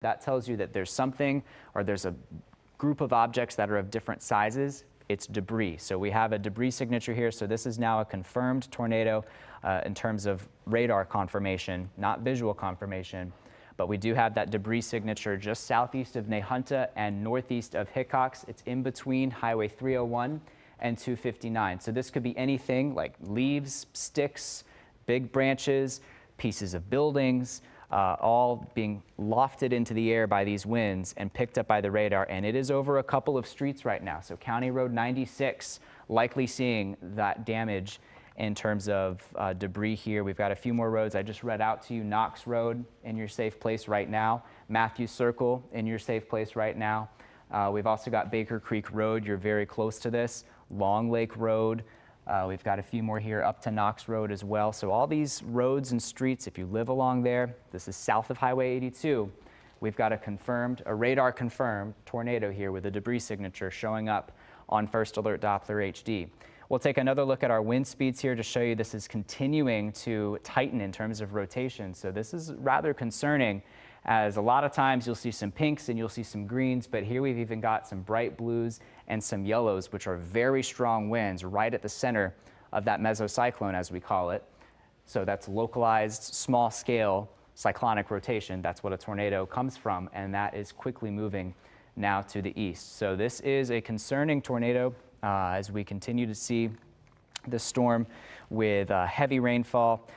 That tells you that there's something or there's a group of objects that are of different sizes. It's debris. So we have a debris signature here. So this is now a confirmed tornado in terms of radar confirmation, not visual confirmation. But we do have that debris signature just southeast of Nahunta and northeast of Hickox. It's in between Highway 301 and 259. So this could be anything like leaves, sticks, big branches, pieces of buildings, all being lofted into the air by these winds and picked up by the radar. And it is over a couple of streets right now. So County Road 96 likely seeing that damage in terms of debris here. We've got a few more roads I just read out to you. Knox Road in your safe place right now. Matthews Circle in your safe place right now. We've also got Baker Creek Road. You're very close to this. Long Lake Road. We've got a few more here up to Knox Road as well. So all these roads and streets, if you live along there, this is south of Highway 82. We've got a radar confirmed tornado here with a debris signature showing up on First Alert Doppler HD. We'll take another look at our wind speeds here to show you this is continuing to tighten in terms of rotation. So this is rather concerning, as a lot of times you'll see some pinks and you'll see some greens, but here we've even got some bright blues and some yellows, which are very strong winds right at the center of that mesocyclone, as we call it. So that's localized, small scale cyclonic rotation. That's what a tornado comes from, and that is quickly moving now to the east. So this is a concerning tornado as we continue to see the storm with heavy rainfall.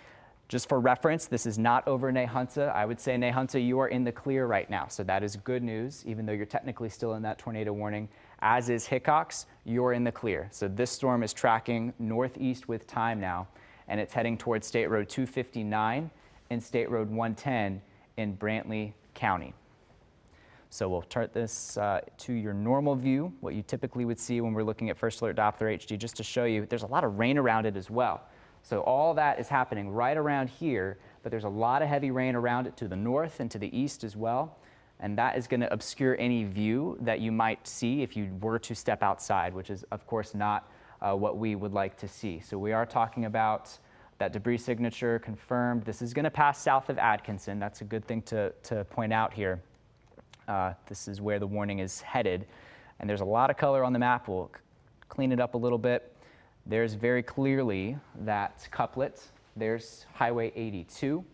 Just for reference, this is not over Nahunta. I would say Nahunta, you are in the clear right now. So that is good news, even though you're technically still in that tornado warning. As is Hickox, you're in the clear. So this storm is tracking northeast with time now, and it's heading towards State Road 259 and State Road 110 in Brantley County. So we'll turn this to your normal view, what you typically would see when we're looking at First Alert Doppler HD, just to show you there's a lot of rain around it as well. So all that is happening right around here, but there's a lot of heavy rain around it to the north and to the east as well. And that is going to obscure any view that you might see if you were to step outside, which is, of course, not what we would like to see. So we are talking about that debris signature confirmed. This is going to pass south of Atkinson. That's a good thing to point out here. This is where the warning is headed. And there's a lot of color on the map. We'll clean it up a little bit. There's very clearly that couplet. There's Highway 82.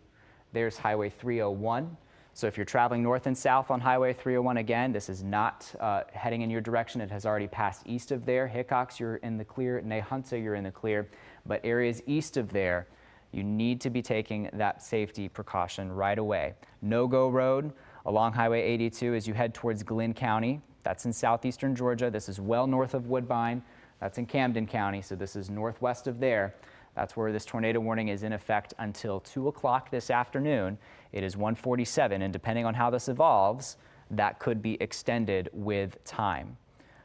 There's Highway 301. So if you're traveling north and south on Highway 301, again, this is not heading in your direction. It has already passed east of there. Hickox, you're in the clear. Nahunta, you're in the clear. But areas east of there, you need to be taking that safety precaution right away. No-go road along Highway 82 as you head towards Glynn County. That's in southeastern Georgia. This is well north of Woodbine. That's in Camden County, so this is northwest of there. That's where this tornado warning is in effect until 2 o'clock this afternoon. It is 1:47, and depending on how this evolves, that could be extended with time.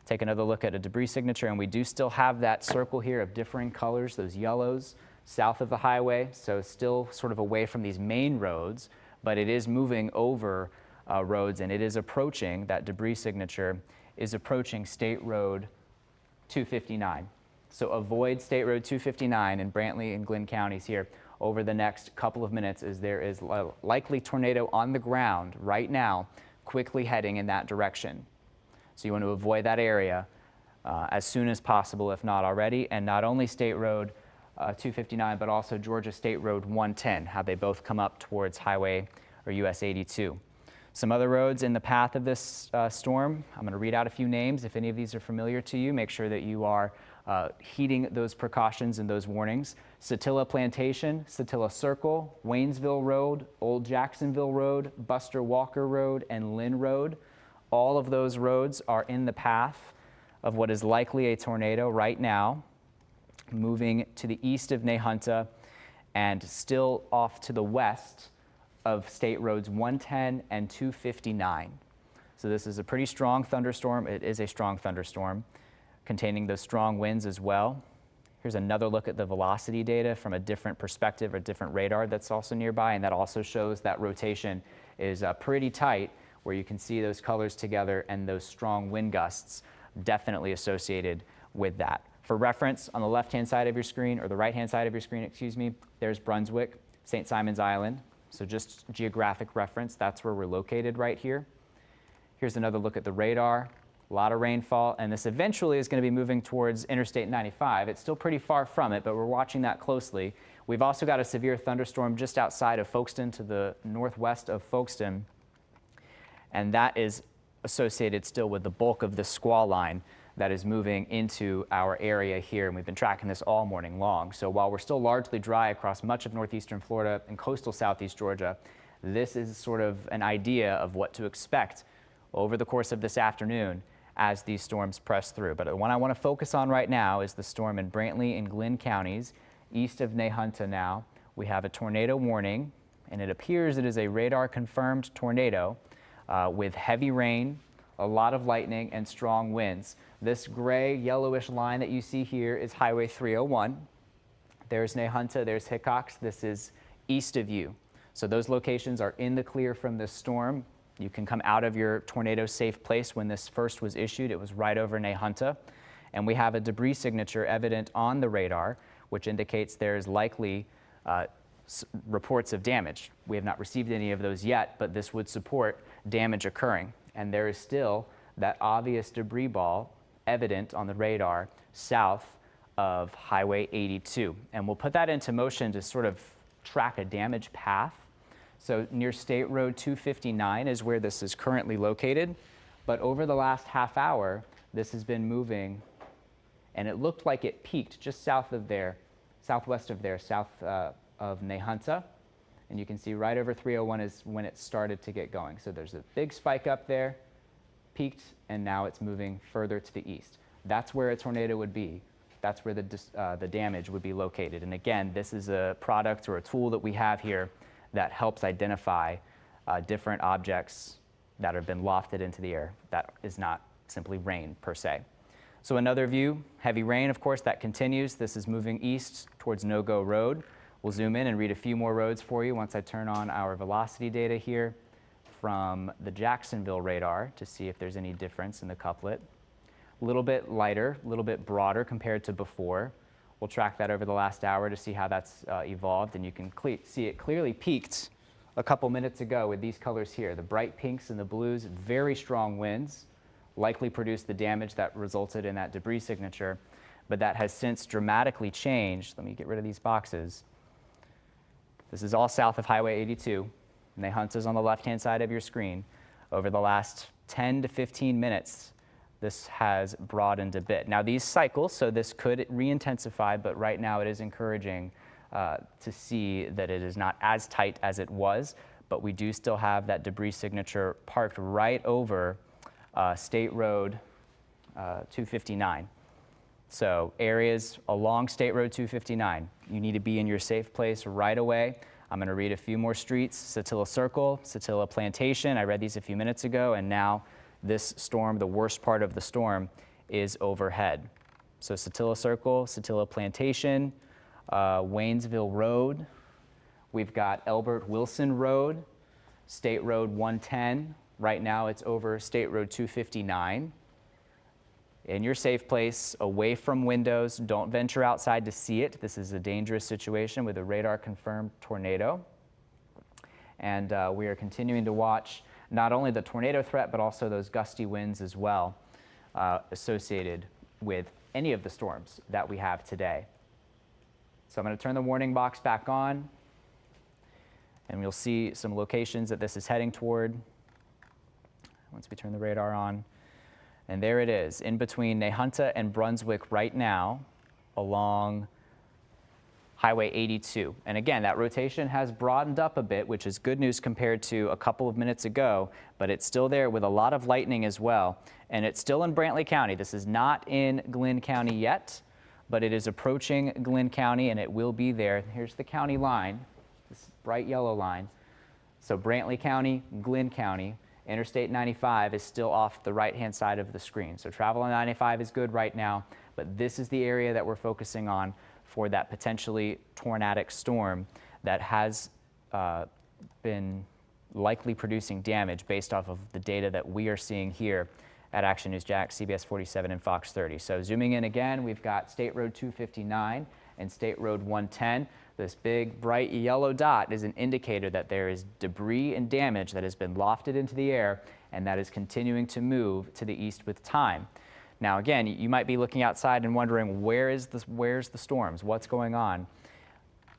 Take another look at a debris signature, and we do still have that circle here of differing colors, those yellows, south of the highway, so still sort of away from these main roads, but it is moving over roads, and it is approaching, that debris signature is approaching State Road 259. So avoid State Road 259 in Brantley and Glynn counties here over the next couple of minutes, as there is a likely tornado on the ground right now, quickly heading in that direction. So you want to avoid that area as soon as possible, if not already. And not only State Road 259, but also Georgia State Road 110, how they both come up towards Highway or US 82. Some other roads in the path of this storm, I'm going to read out a few names. If any of these are familiar to you, make sure that you are heeding those precautions and those warnings. Satilla Plantation, Satilla Circle, Waynesville Road, Old Jacksonville Road, Buster Walker Road, and Lynn Road. All of those roads are in the path of what is likely a tornado right now, moving to the east of Nahunta and still off to the west of State Roads 110 and 259. So this is a pretty strong thunderstorm. It is a strong thunderstorm containing those strong winds as well. Here's another look at the velocity data from a different perspective, a different radar that's also nearby, and that also shows that rotation is pretty tight, where you can see those colors together and those strong wind gusts definitely associated with that. For reference, on the left-hand side of your screen, or the right-hand side of your screen, excuse me, there's Brunswick, St. Simons Island. So just geographic reference, that's where we're located right here. Here's another look at the radar. A lot of rainfall, and this eventually is going to be moving towards Interstate 95. It's still pretty far from it, but we're watching that closely. We've also got a severe thunderstorm just outside of Folkestone to the northwest of Folkestone, and that is associated still with the bulk of the squall line that is moving into our area here, and we've been tracking this all morning long. So while we're still largely dry across much of northeastern Florida and coastal southeast Georgia, this is sort of an idea of what to expect over the course of this afternoon as these storms press through. But the one I want to focus on right now is the storm in Brantley and Glynn counties, east of Nahunta now. We have a tornado warning, and it appears it is a radar-confirmed tornado with heavy rain, a lot of lightning, and strong winds. This gray, yellowish line that you see here is Highway 301. There's Nahunta, there's Hickox. This is east of you. So those locations are in the clear from this storm. You can come out of your tornado safe place. When this first was issued, it was right over Nahunta. And we have a debris signature evident on the radar, which indicates there's likely reports of damage. We have not received any of those yet, but this would support damage occurring. And there is still that obvious debris ball evident on the radar south of Highway 82. And we'll put that into motion to sort of track a damage path. So near State Road 259 is where this is currently located. But over the last half hour, this has been moving, and it looked like it peaked just south of there, southwest of there, south of Nahunta. And you can see right over 301 is when it started to get going. So there's a big spike up there, peaked, and now it's moving further to the east. That's where a tornado would be. That's where the damage would be located. And again, this is a product or a tool that we have here that helps identify different objects that have been lofted into the air. That is not simply rain per se. So another view, heavy rain, of course, that continues. This is moving east towards No-Go Road. We'll zoom in and read a few more roads for you once I turn on our velocity data here from the Jacksonville radar to see if there's any difference in the couplet. A little bit lighter, a little bit broader compared to before. We'll track that over the last hour to see how that's evolved, and you can see it clearly peaked a couple minutes ago with these colors here. The bright pinks and the blues, very strong winds, likely produced the damage that resulted in that debris signature, but that has since dramatically changed. Let me get rid of these boxes. This is all south of Highway 82. Nahunta's on the left-hand side of your screen. Over the last 10 to 15 minutes, this has broadened a bit. Now these cycles, so this could re-intensify, but right now it is encouraging to see that it is not as tight as it was, but we do still have that debris signature parked right over State Road 259. So areas along State Road 259, you need to be in your safe place right away. I'm going to read a few more streets: Satilla Circle, Satilla Plantation. I read these a few minutes ago, and now this storm, the worst part of the storm, is overhead. So Satilla Circle, Satilla Plantation, Waynesville Road. We've got Elbert Wilson Road, State Road 110. Right now it's over State Road 259. In your safe place, away from windows. Don't venture outside to see it. This is a dangerous situation with a radar-confirmed tornado. And we are continuing to watch not only the tornado threat, but also those gusty winds as well associated with any of the storms that we have today. So I'm going to turn the warning box back on, and you'll see some locations that this is heading toward once we turn the radar on. And there it is, in between Nahunta and Brunswick right now along Highway 82. And again, that rotation has broadened up a bit, which is good news compared to a couple of minutes ago, but it's still there with a lot of lightning as well. And it's still in Brantley County. This is not in Glynn County yet, but it is approaching Glynn County, and it will be there. Here's the county line, this bright yellow line. So Brantley County, Glynn County. Interstate 95 is still off the right-hand side of the screen. So travel on 95 is good right now, but this is the area that we're focusing on for that potentially tornadic storm that has been likely producing damage based off of the data that we are seeing here at Action News Jax, CBS 47, and Fox 30. So zooming in again, we've got State Road 259 and State Road 110. This big bright yellow dot is an indicator that there is debris and damage that has been lofted into the air and that is continuing to move to the east with time. Now again, you might be looking outside and wondering where's the storms, what's going on?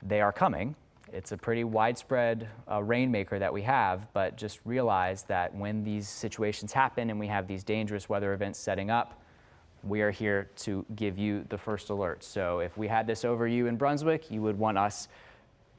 They are coming. It's a pretty widespread rainmaker that we have, but just realize that when these situations happen and we have these dangerous weather events setting up, we are here to give you the first alert. So if we had this over you in Brunswick, you would want us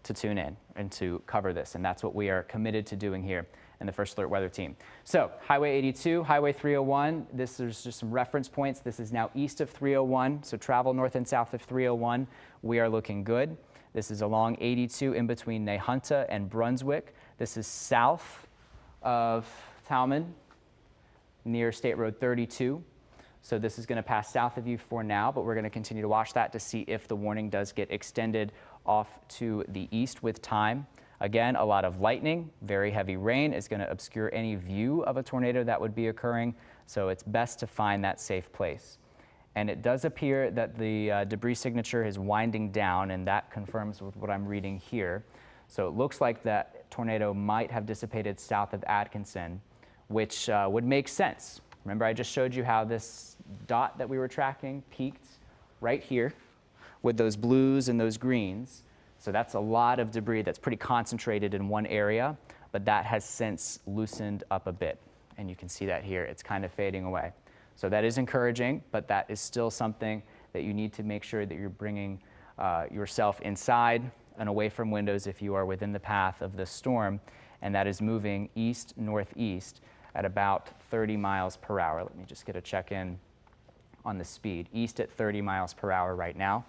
to tune in and to cover this. And that's what we are committed to doing here in the First Alert Weather Team. So Highway 82, Highway 301, this is just some reference points. This is now east of 301. So travel north and south of 301. We are looking good. This is along 82 in between Nahunta and Brunswick. This is south of Talman near State Road 32. So this is going to pass south of you for now, but we're going to continue to watch that to see if the warning does get extended off to the east with time. Again, a lot of lightning, very heavy rain is going to obscure any view of a tornado that would be occurring, so it's best to find that safe place. And it does appear that the debris signature is winding down, and that confirms with what I'm reading here. So it looks like that tornado might have dissipated south of Atkinson, which would make sense. Remember, I just showed you how this dot that we were tracking peaked right here with those blues and those greens. So that's a lot of debris that's pretty concentrated in one area, but that has since loosened up a bit. And you can see that here, it's kind of fading away. So that is encouraging, but that is still something that you need to make sure that you're bringing yourself inside and away from windows if you are within the path of this storm, and that is moving east-northeast at about 30 miles per hour. Let me just get a check-in on the speed. East at 30 miles per hour right now.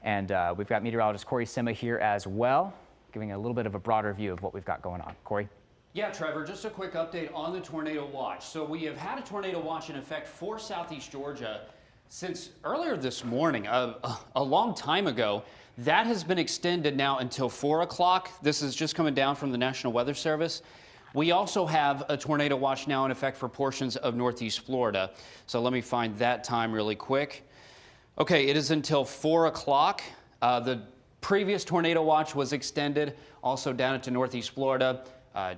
And we've got meteorologist Corey Sima here as well, giving a little bit of a broader view of what we've got going on. Corey? Yeah, Trevor, just a quick update on the tornado watch. So we have had a tornado watch in effect for southeast Georgia since earlier this morning, a long time ago. That has been extended now until 4 o'clock. This is just coming down from the National Weather Service. We also have a tornado watch now in effect for portions of northeast Florida. So let me find that time really quick. Okay, it is until 4 o'clock. The previous tornado watch was extended also down into northeast Florida.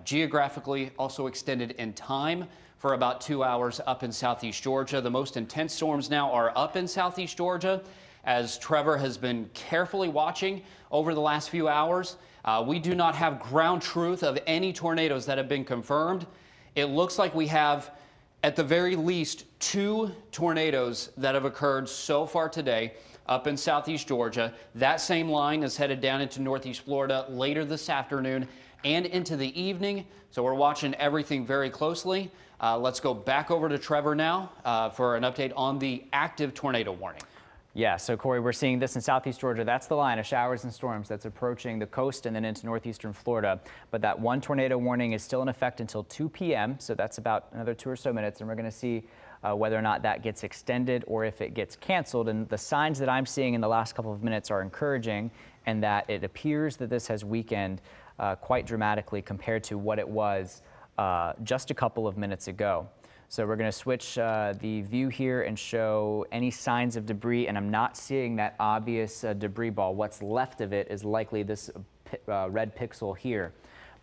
Geographically also extended in time for about 2 hours up in southeast Georgia. The most intense storms now are up in southeast Georgia, as Trevor has been carefully watching over the last few hours. We do not have ground truth of any tornadoes that have been confirmed. It looks like we have, at the very least, 2 tornadoes that have occurred so far today up in southeast Georgia. That same line is headed down into northeast Florida later this afternoon and into the evening. So we're watching everything very closely. Let's go back over to Trevor now for an update on the active tornado warning. Yeah, so Corey, we're seeing this in southeast Georgia. That's the line of showers and storms that's approaching the coast and then into northeastern Florida. But that one tornado warning is still in effect until 2 p.m. So that's about another 2 or so minutes. And we're going to see whether or not that gets extended or if it gets canceled. And the signs that I'm seeing in the last couple of minutes are encouraging, and that it appears that this has weakened quite dramatically compared to what it was just a couple of minutes ago. So we're going to switch the view here and show any signs of debris, and I'm not seeing that obvious debris ball. What's left of it is likely this red pixel here.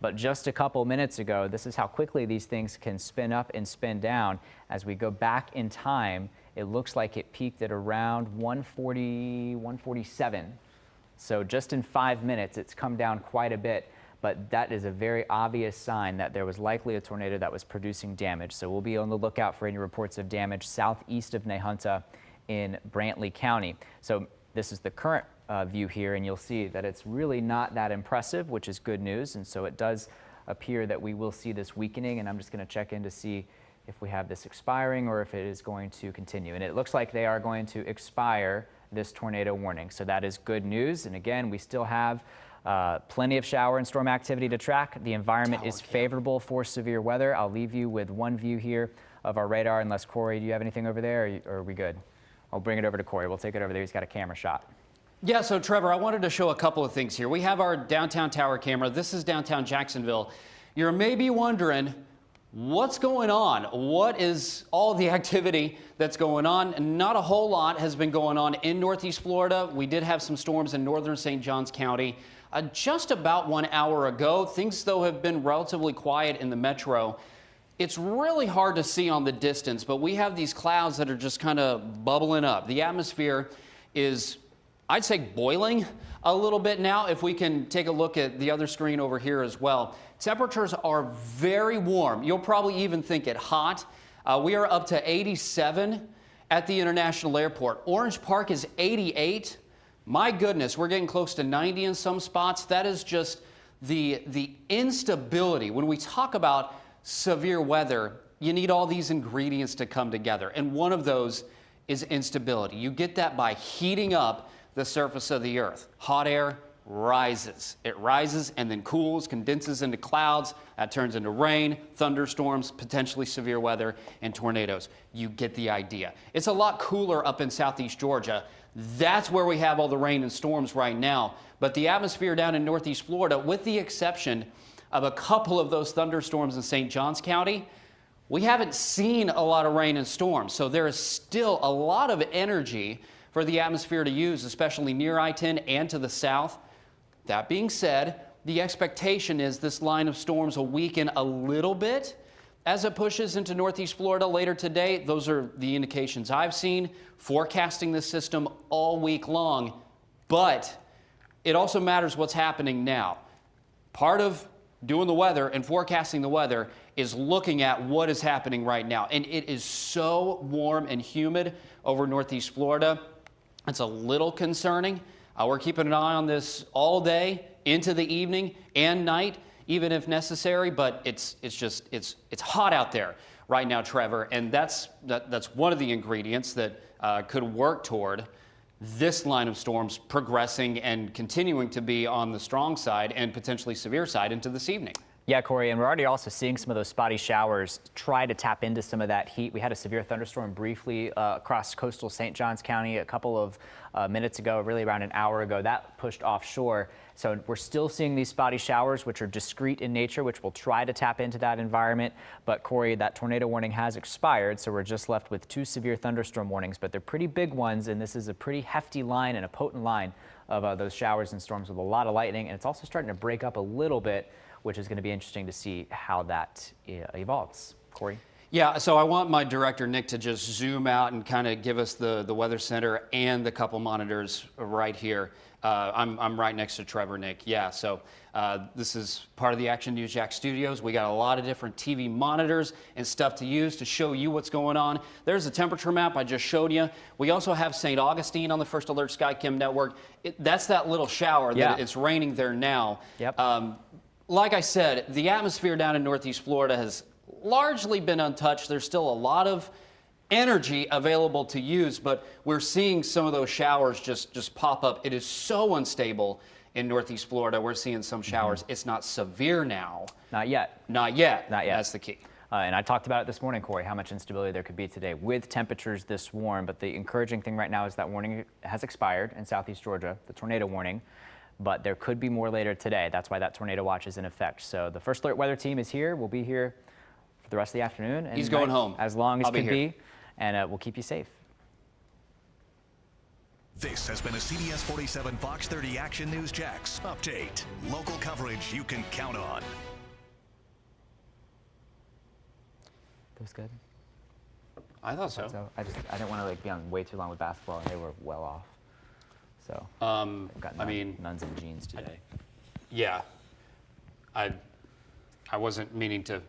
But just a couple minutes ago, this is how quickly these things can spin up and spin down. As we go back in time, it looks like it peaked at around 140, 147. So just in 5 minutes, it's come down quite a bit. But that is a very obvious sign that there was likely a tornado that was producing damage. So we'll be on the lookout for any reports of damage southeast of Nahunta in Brantley County. So this is the current view here, and you'll see that it's really not that impressive, which is good news. And so it does appear that we will see this weakening, and I'm just going to check in to see if we have this expiring or if it is going to continue. And it looks like they are going to expire this tornado warning. So that is good news. And again, we still have plenty of shower and storm activity to track. The environment is favorable for severe weather. I'll leave you with one view here of our radar, unless Corey, do you have anything over there, or are we good? I'll bring it over to Corey. We'll take it over there. He's got a camera shot. Yeah, so Trevor, I wanted to show a couple of things here. We have our downtown tower camera. This is downtown Jacksonville. You're maybe wondering, What's going on? What is all the activity that's going on? Not a whole lot has been going on in Northeast Florida. We did have some storms in northern St. Johns County just about 1 hour ago. Things, though, have been relatively quiet in the metro. It's really hard to see on the distance, but we have these clouds that are just kind of bubbling up. The atmosphere is, I'd say, boiling a little bit now. If we can take a look at the other screen over here as well. Temperatures are very warm. You'll probably even think it hot. We are up to 87 at the International Airport. Orange Park is 88. My goodness, we're getting close to 90 in some spots. That is just the instability. When we talk about severe weather, you need all these ingredients to come together. And one of those is instability. You get that by heating up the surface of the earth. Hot air rises. It rises and then cools, condenses into clouds. That turns into rain, thunderstorms, potentially severe weather, and tornadoes. You get the idea. It's a lot cooler up in southeast Georgia. That's where we have all the rain and storms right now. But the atmosphere down in northeast Florida, with the exception of a couple of those thunderstorms in St. Johns County, we haven't seen a lot of rain and storms. So there is still a lot of energy for the atmosphere to use, especially near I-10 and to the south. That being said, the expectation is this line of storms will weaken a little bit as it pushes into northeast Florida later today. Those are the indications I've seen, forecasting this system all week long. But it also matters what's happening now. Part of doing the weather and forecasting the weather is looking at what is happening right now. And it is so warm and humid over northeast Florida. It's a little concerning. We're keeping an eye on this all day into the evening and night, even if necessary. But it's hot out there right now, Trevor, and that's one of the ingredients that could work toward this line of storms progressing and continuing to be on the strong side and potentially severe side into this evening. Yeah, Corey, and we're already also seeing some of those spotty showers try to tap into some of that heat. We had a severe thunderstorm briefly across coastal St. Johns County a couple of minutes ago, really around an hour ago. That pushed offshore. So we're still seeing these spotty showers, which are discrete in nature, which will try to tap into that environment. But Corey, that tornado warning has expired, so we're just left with 2 severe thunderstorm warnings, but they're pretty big ones, and this is a pretty hefty line and a potent line of those showers and storms with a lot of lightning, and it's also starting to break up a little bit, which is going to be interesting to see how that evolves. Corey? Yeah, so I want my director, Nick, to just zoom out and kind of give us the Weather Center and the couple monitors right here. I'm right next to Trevor, Nick. Yeah, so this is part of the Action News Jax studios. We got a lot of different TV monitors and stuff to use to show you what's going on. There's the temperature map I just showed you. We also have St. Augustine on the First Alert SkyChem network. That's that little shower that it's raining there now. Yep. Like I said, the atmosphere down in northeast Florida has largely been untouched. There's still a lot of energy available to use, but we're seeing some of those showers just pop up. It is so unstable in northeast Florida. We're seeing some showers. It's not severe now. Not yet. Not yet. Not yet. That's the key. And I talked about it this morning, Corey, how much instability there could be today with temperatures this warm. But the encouraging thing right now is that warning has expired in southeast Georgia, the tornado warning. But there could be more later today. That's why that tornado watch is in effect. So the First Alert weather team is here. We'll be here for the rest of the afternoon. And he's going home. As long as I'll can be. And we'll keep you safe. This has been a CBS 47 Fox 30 Action News Jax update. Local coverage you can count on. That was good. I thought so. So I didn't want to be on way too long with basketball, and they were well off. So I've got nuns and jeans today. Yeah. I wasn't meaning to